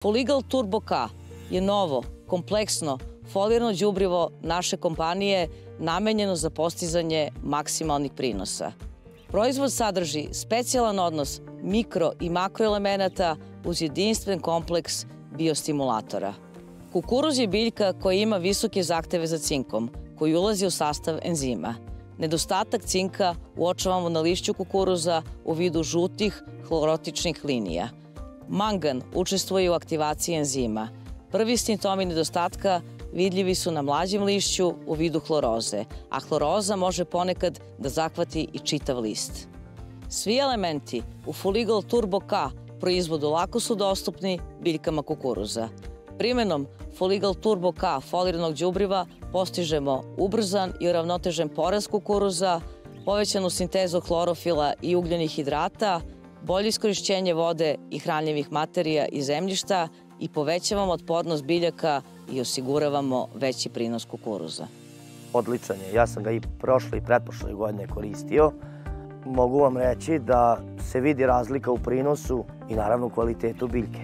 Foligal Turbo K je novo, kompleksno, folirno đubrivo naše kompanije namenjeno za postizanje maksimalnih prinosa. Proizvod sadrži specijalan odnos mikro i makroelemenata uz jedinstven kompleks biostimulatora. Kukuruz je biljka koja ima visoke zahteve za cinkom, koji ulazi u sastav enzima. Nedostatak cinka uočavamo na lišću kukuruza u vidu žutih hlorotičnih linija. Mangan učestvuje u aktivaciji enzima. Prvi simptomi nedostatka vidljivi su na mlađem lišću u vidu hloroze, a hloroza može ponekad da zahvati i čitav list. Svi elementi u Foligal Turbo K proizvodu lako su dostupni biljkama kukuruza. Primenom Foligal Turbo K foliranog đubriva postižemo ubrzan i uravnotežen porast kukuruza, povećanu sintezu hlorofila i ugljenih hidrata, bolje iskorišćenje vode i hranljivih materija iz zemljišta i povećavamo otpornost biljaka i osiguravamo veći prinos kukuruza. Odličan je. Ja sam ga i prošle i pretprošle godine koristio. Mogu vam reći da se vidi razlika u prinosu i naravno u kvalitetu biljke.